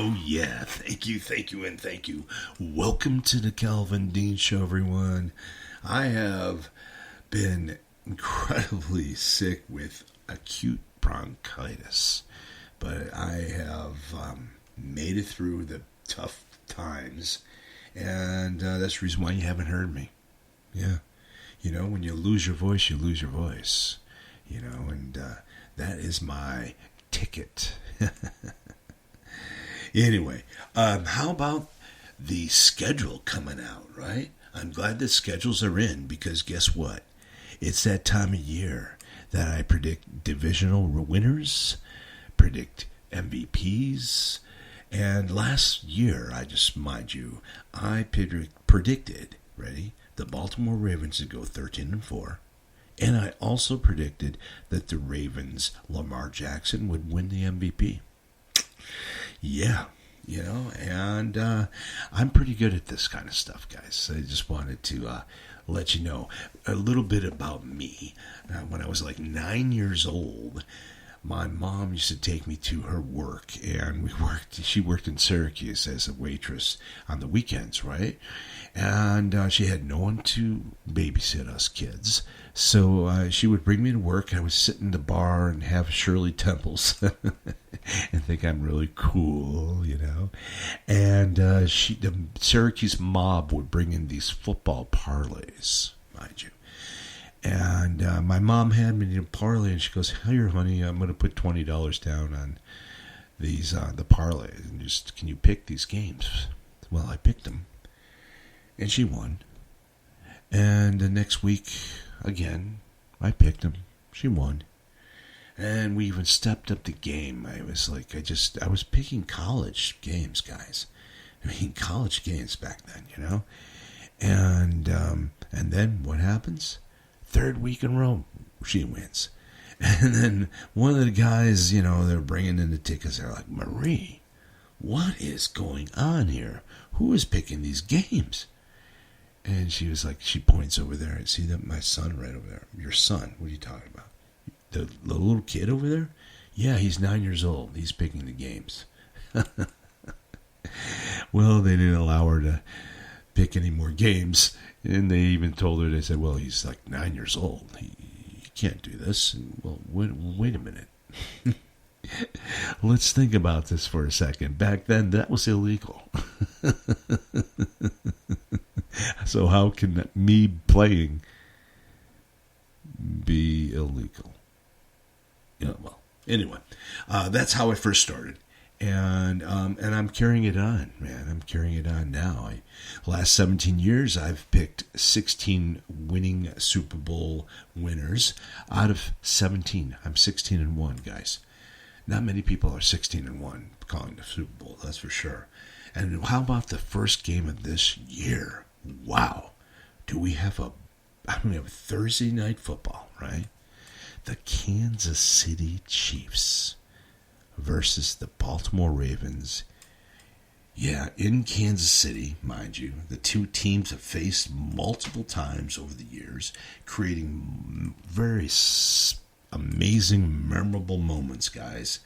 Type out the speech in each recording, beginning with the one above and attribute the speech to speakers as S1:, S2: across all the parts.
S1: Oh, yeah. Thank you, and thank you. Welcome to the Calvin Dean Show, everyone. I have been incredibly sick with acute bronchitis, but I have made it through the tough times, and that's the reason why you haven't heard me. Yeah. You know, when you lose your voice, you lose your voice. You know, and that is my ticket. Anyway, how about the schedule coming out, right? I'm glad the schedules are in because guess what? It's that time of year that I predict divisional winners, predict MVPs, and last year, I predicted, ready, the Baltimore Ravens to go 13-4, and I also predicted that the Ravens, Lamar Jackson, would win the MVP. Yeah, you know, and I'm pretty good at this kind of stuff, guys. I just wanted to let you know a little bit about me. When I was like 9 years old, my mom used to take me to her work, and she worked in Syracuse as a waitress on the weekends, right? And she had no one to babysit us kids. So she would bring me to work. I would sit in the bar and have Shirley Temples and think I'm really cool, you know. And the Syracuse mob would bring in these football parlays, mind you. And my mom had me in a parlay, and she goes, "Here, honey, I'm going to put $20 down on these the parlays, and just can you pick these games?" Well, I picked them, and she won. And the next week, again, I picked them. She won. And we even stepped up the game. I was picking college games, guys. I mean, college games back then, you know. And then what happens? Third week in a row, she wins. And then one of the guys, you know, they're bringing in the tickets. They're like, "Marie, what is going on here? Who is picking these games?" And she was like, she points over there. "See that my son right over there? Your son? What are you talking about? The little kid over there? Yeah, he's 9 years old. He's picking the games." Well, they didn't allow her to pick any more games. And they even told her, they said, "Well, he's like 9 years old. He can't do this." And, well, wait a minute. Let's think about this for a second. Back then, that was illegal. So how can me playing be illegal? Yeah, well, anyway, that's how I first started. And I'm carrying it on, man. I'm carrying it on now. Last 17 years, I've picked 16 winning Super Bowl winners out of 17. I'm 16-1, guys. Not many people are 16-1 calling the Super Bowl, that's for sure. And how about the first game of this year? Wow. Do we have a Thursday night football, right? The Kansas City Chiefs versus the Baltimore Ravens. Yeah, in Kansas City, mind you, the two teams have faced multiple times over the years, creating very amazing, memorable moments, guys.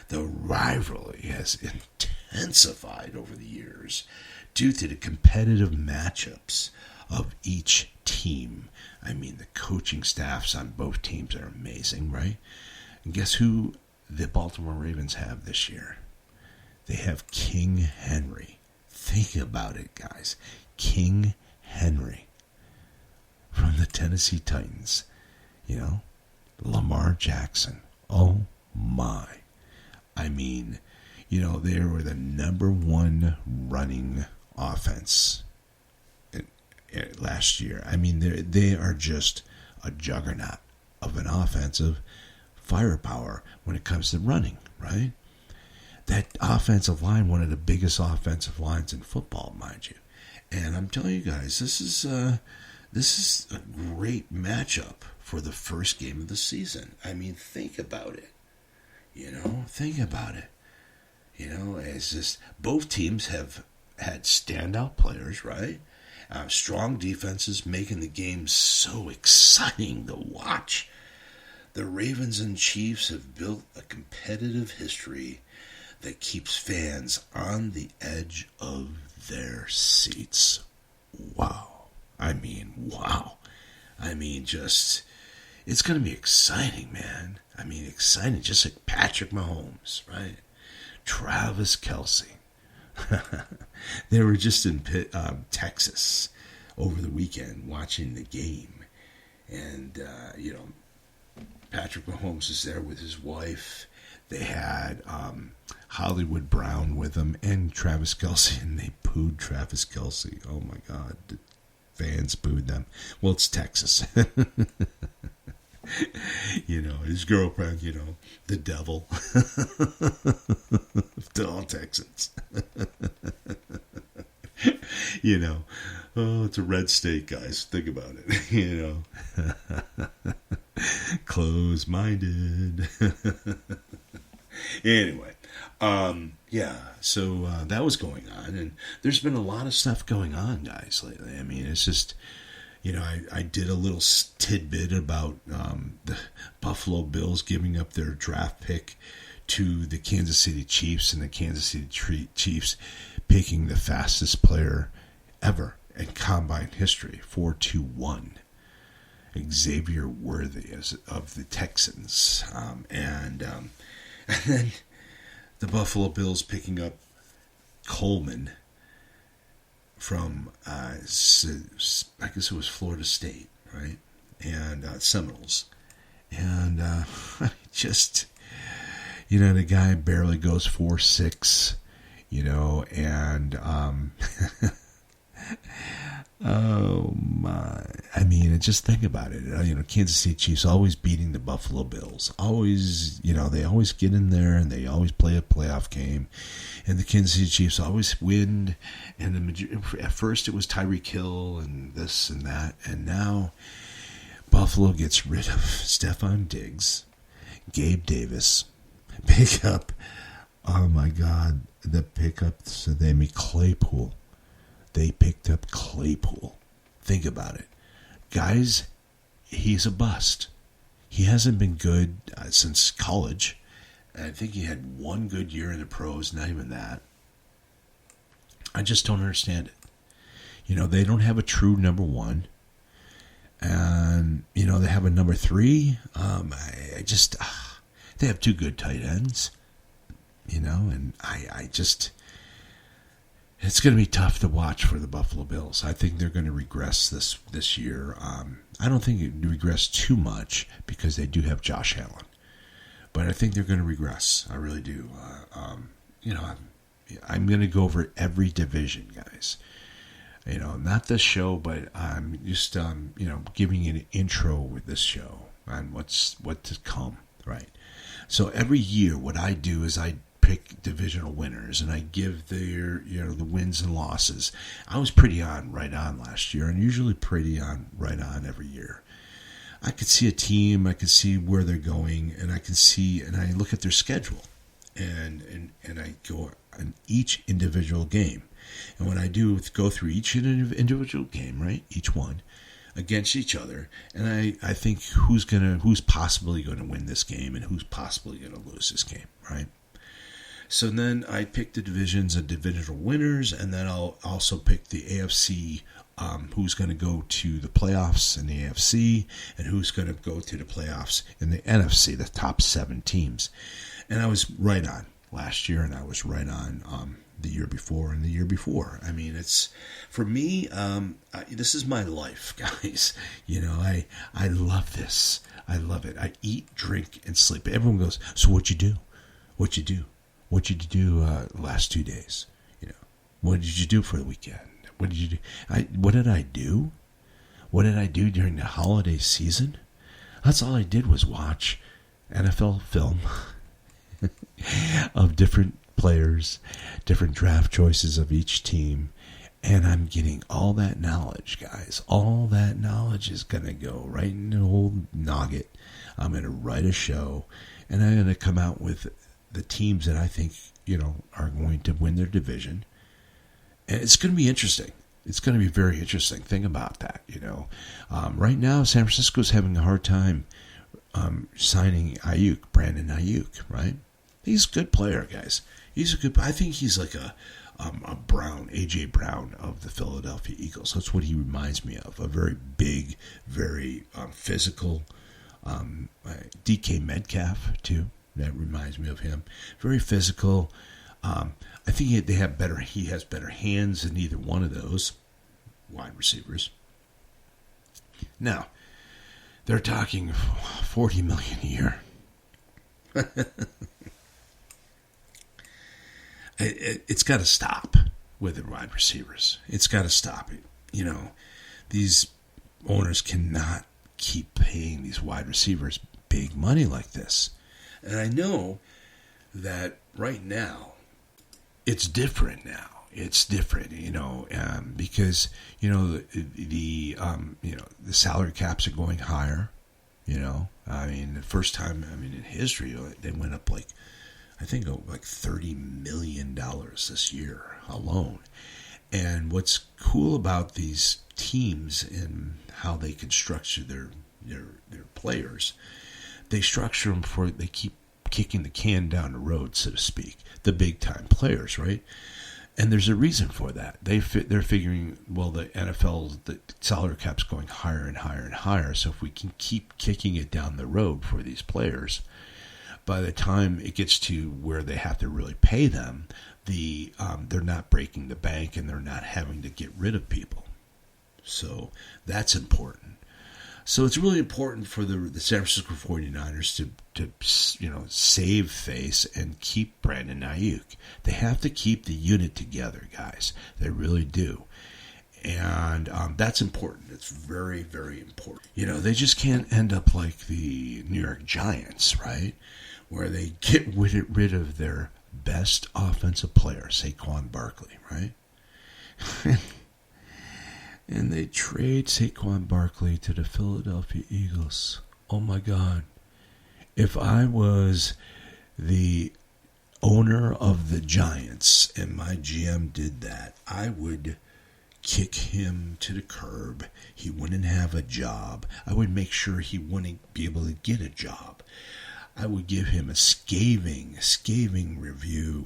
S1: The rivalry has intensified over the years due to the competitive matchups of each team. I mean, the coaching staffs on both teams are amazing, right? And guess who the Baltimore Ravens have this year? They have King Henry. Think about it, guys. King Henry from the Tennessee Titans. You know, Lamar Jackson. Oh, my. I mean, you know, they were the number one running offense last year. I mean, they are just a juggernaut of an offensive firepower when it comes to running, right? That offensive line, one of the biggest offensive lines in football, mind you. And I'm telling you guys, this is a great matchup for the first game of the season. I mean, think about it. You know, think about it. You know, it's just both teams have had standout players, right? Strong defenses making the game so exciting to watch. The Ravens and Chiefs have built a competitive history that keeps fans on the edge of their seats. Wow. Wow. Just, it's going to be exciting, man. Exciting, just like Patrick Mahomes, right? Travis Kelce. They were just in Texas over the weekend watching the game. And, Patrick Mahomes is there with his wife. They had Hollywood Brown with them and Travis Kelce, and they booed Travis Kelce. Oh, my God. The fans booed them. Well, it's Texas. His girlfriend, the devil. To all Texans. Oh, it's a red state, guys. Think about it, Close-minded. Anyway, so that was going on, and there's been a lot of stuff going on, guys, lately. It's just, I did a little tidbit about the Buffalo Bills giving up their draft pick to the Kansas City Chiefs, and the Kansas City Chiefs picking the fastest player ever in combine history, 4.21. Xavier Worthy of the Texans. And then the Buffalo Bills picking up Coleman from, I guess it was Florida State, right? And Seminoles. And just, the guy barely goes 4.6, and oh my! Just think about it. Kansas City Chiefs always beating the Buffalo Bills. Always, they always get in there and they always play a playoff game. And the Kansas City Chiefs always win. And at first it was Tyreek Hill and this and that, and now Buffalo gets rid of Stephon Diggs, Gabe Davis, pick up. Oh my God! The pickup. So they made Claypool. They picked up Claypool. Think about it. Guys, he's a bust. He hasn't been good since college. And I think he had one good year in the pros, not even that. I just don't understand it. They don't have a true number one. And, they have a number three. They have two good tight ends. And I just... It's going to be tough to watch for the Buffalo Bills. I think they're going to regress this year. I don't think it regress too much because they do have Josh Allen. But I think they're going to regress. I really do. I'm going to go over every division, guys. Not this show, but I'm just, giving you an intro with this show on what to come, right? So every year what I do is I pick divisional winners, and I give their, the wins and losses. I was right on last year, and usually right on every year. I could see a team, I could see where they're going, and I look at their schedule, and I go on each individual game. And when I do go through each individual game, right, each one, against each other, and I think who's possibly going to win this game and who's possibly going to lose this game, right? So then I pick the divisions and divisional winners, and then I'll also pick the AFC, who's going to go to the playoffs in the AFC, and who's going to go to the playoffs in the NFC, the top 7 teams. And I was right on last year, and I was right on the year before and the year before. It's, for me, this is my life, guys. I love this. I love it. I eat, drink, and sleep. Everyone goes, so what'd you do? What'd you do? What did you do the last 2 days? What did you do for the weekend? What did you do? What did I do? What did I do during the holiday season? That's all I did was watch NFL film of different players, different draft choices of each team, and I'm getting all that knowledge, guys. All that knowledge is going to go right in the old nugget. I'm going to write a show, and I'm going to come out with the teams that I think, are going to win their division. And it's going to be interesting. It's going to be very interesting. Think about that, Right now, San Francisco's having a hard time signing Brandon Ayuk, right? He's a good player, guys. I think he's like a Brown, A.J. Brown of the Philadelphia Eagles. That's what he reminds me of. A very big, very physical. DK Metcalf, too. That reminds me of him. Very physical. I think he has better hands than either one of those wide receivers. Now, they're talking $40 million a year. It's got to stop with the wide receivers. It's got to stop it. These owners cannot keep paying these wide receivers big money like this. And I know that right now, it's different now. It's different, because the salary caps are going higher. The first time in history they went up like $30 million this year alone. And what's cool about these teams and how they can structure their players, they structure them they keep kicking the can down the road, so to speak. The big time players, right? And there's a reason for that. They're figuring, the NFL, the salary cap's going higher and higher and higher. So if we can keep kicking it down the road for these players, by the time it gets to where they have to really pay them, they're not breaking the bank and they're not having to get rid of people. So that's important. So it's really important for the San Francisco 49ers to save face and keep Brandon Ayuk. They have to keep the unit together, guys. They really do. And that's important. It's very, very important. They just can't end up like the New York Giants, right? Where they get rid of their best offensive player, Saquon Barkley, right? And they trade Saquon Barkley to the Philadelphia Eagles. Oh my God. If I was the owner of the Giants and my GM did that, I would kick him to the curb. He wouldn't have a job. I would make sure he wouldn't be able to get a job. I would give him a scathing review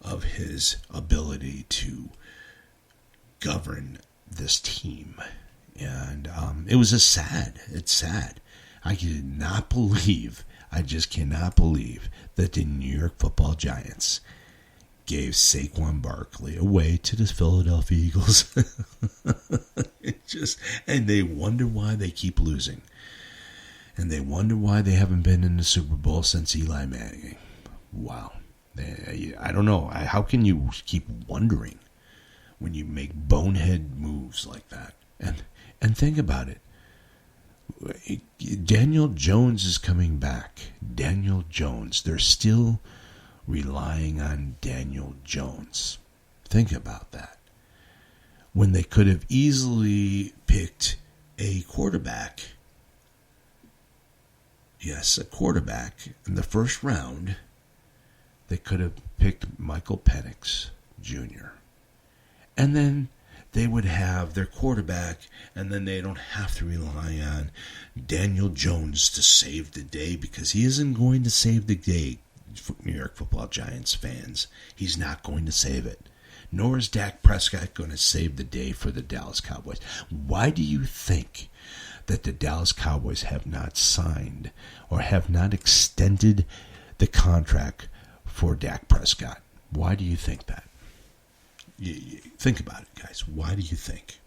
S1: of his ability to govern this team. And it's sad. I just cannot believe that the New York Football Giants gave Saquon Barkley away to the Philadelphia Eagles. And they wonder why they keep losing. And they wonder why they haven't been in the Super Bowl since Eli Manning. Wow. I don't know. How can you keep wondering when you make bonehead moves like that? And think about it. Daniel Jones is coming back. Daniel Jones. They're still relying on Daniel Jones. Think about that. When they could have easily picked a quarterback. Yes, a quarterback in the first round. They could have picked Michael Penix Jr. And then they would have their quarterback, and then they don't have to rely on Daniel Jones to save the day, because he isn't going to save the day for New York Football Giants fans. He's not going to save it. Nor is Dak Prescott going to save the day for the Dallas Cowboys. Why do you think that the Dallas Cowboys have not signed or have not extended the contract for Dak Prescott? Why do you think that? Think about it, guys. Why do you think?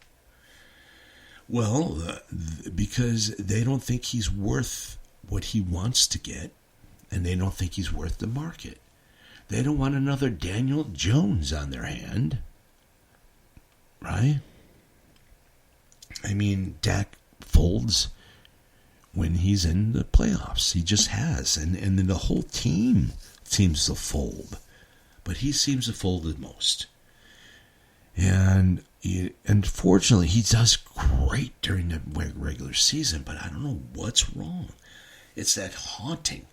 S1: Well, because they don't think he's worth what he wants to get, and they don't think he's worth the market. They don't want another Daniel Jones on their hand, right? I mean, Dak folds when he's in the playoffs. He just has, and then the whole team seems to fold, but he seems to fold the most. And unfortunately, he does great during the regular season, but I don't know what's wrong. It's that haunting.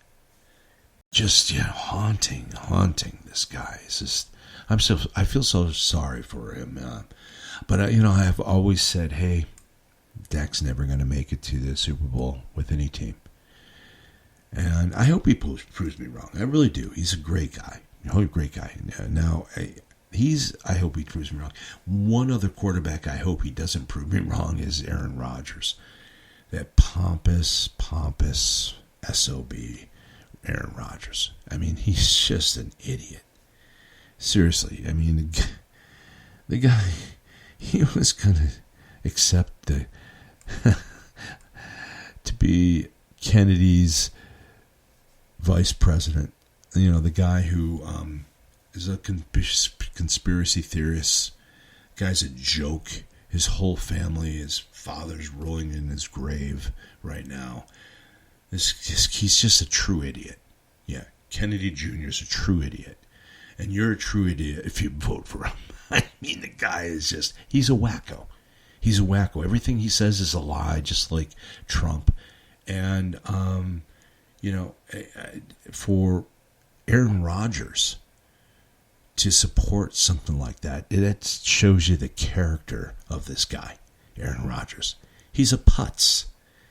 S1: Haunting this guy. It's just, I feel so sorry for him. But I've always said, hey, Dak's never going to make it to the Super Bowl with any team. And I hope he proves me wrong. I really do. He's a great guy. A great guy. Now, I hope he proves me wrong. One other quarterback I hope he doesn't prove me wrong is Aaron Rodgers. That pompous SOB, Aaron Rodgers. I mean, he's just an idiot. Seriously. I mean, the guy, he was going to accept to be Kennedy's vice president. You know, the guy who is a conspiracy theorist. The guy's a joke. His whole family, his father's rolling in his grave right now. He's just a true idiot. Yeah, Kennedy Jr. is a true idiot. And you're a true idiot if you vote for him. I mean, the guy is just, he's a wacko. He's a wacko. Everything he says is a lie, just like Trump. And, for Aaron Rodgers to support something like that, it shows you the character of this guy, Aaron Rodgers. He's a putz.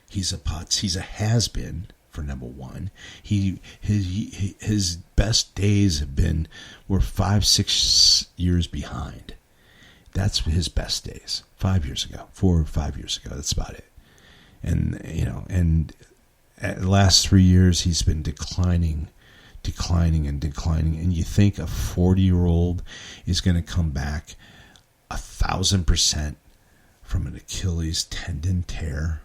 S1: He's a has-been, for number one. His best days were 5-6 years behind. That's his best days. 5 years ago, 4 or 5 years ago. That's about it. And at the last 3 years, he's been declining. And you think a 40-year-old is going to come back 1,000% from an Achilles tendon tear?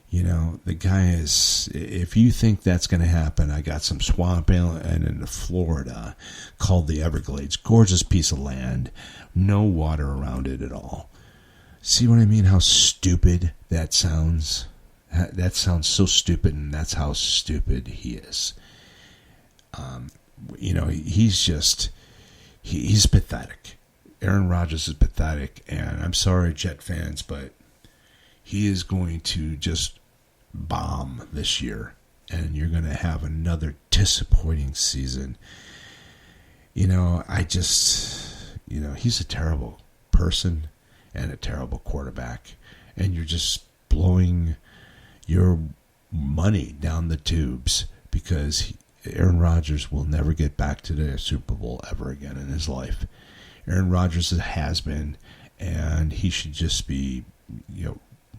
S1: You know, the guy is, if you think that's going to happen, I got some swamp and in Florida called the Everglades. Gorgeous piece of land. No water around it at all. See what I mean? How stupid that sounds? That sounds so stupid, and that's how stupid he is. He's pathetic. Aaron Rodgers is pathetic, and I'm sorry, Jet fans, but he is going to just bomb this year, and you're going to have another disappointing season. He's a terrible person and a terrible quarterback, and you're just blowing your money down the tubes because Aaron Rodgers will never get back to the Super Bowl ever again in his life. Aaron Rodgers has been, and he should just be,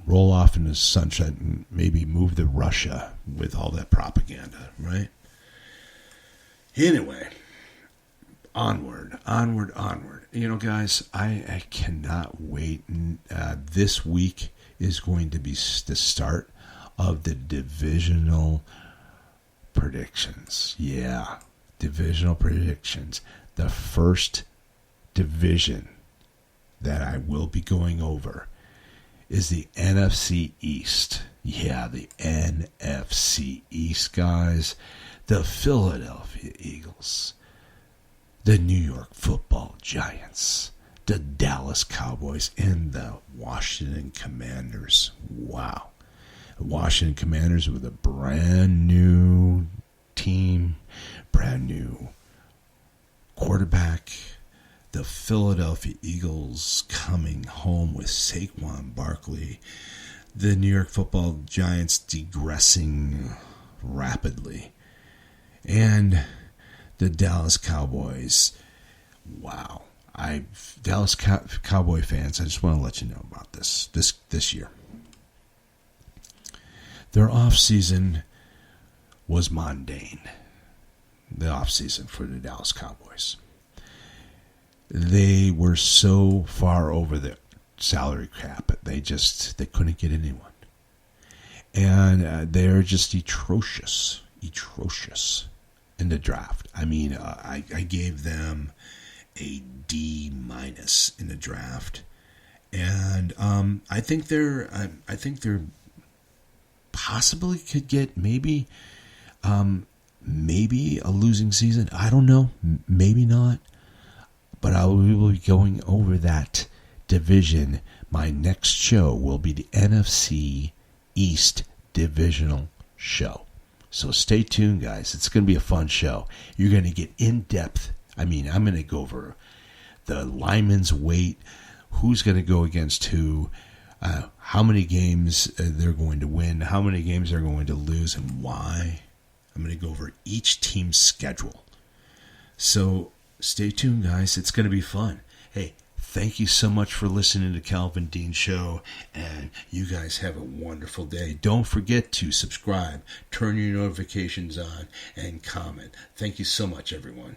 S1: roll off into the sunset and maybe move to Russia with all that propaganda, right? Anyway, onward. Guys, I cannot wait. This week is going to be the start of the divisional predictions. Yeah, divisional predictions. The first division that I will be going over is the NFC East. Yeah, the NFC East, guys. The Philadelphia Eagles, the New York Football Giants, the Dallas Cowboys, and the Washington Commanders. Wow. The Washington Commanders with a brand new team, brand new quarterback. The Philadelphia Eagles coming home with Saquon Barkley. The New York Football Giants digressing rapidly. And the Dallas Cowboys. Wow. Dallas Cowboy fans, I just want to let you know about this year. Their offseason was mundane. The offseason for the Dallas Cowboys. They were so far over the salary cap, they couldn't get anyone. And they're just atrocious in the draft. I mean, I gave them a D- in the draft, and I think they're possibly could get maybe a losing season. I don't know, maybe not. But we will be going over that division. My next show will be the NFC East Divisional Show. So stay tuned, guys. It's going to be a fun show. You're going to get in-depth. I mean, I'm going to go over the lineman's weight, who's going to go against who, how many games they're going to win, how many games they're going to lose, and why. I'm going to go over each team's schedule. So stay tuned, guys. It's going to be fun. Hey, thank you so much for listening to Calvin Dean Show, and you guys have a wonderful day. Don't forget to subscribe, turn your notifications on, and comment. Thank you so much, everyone.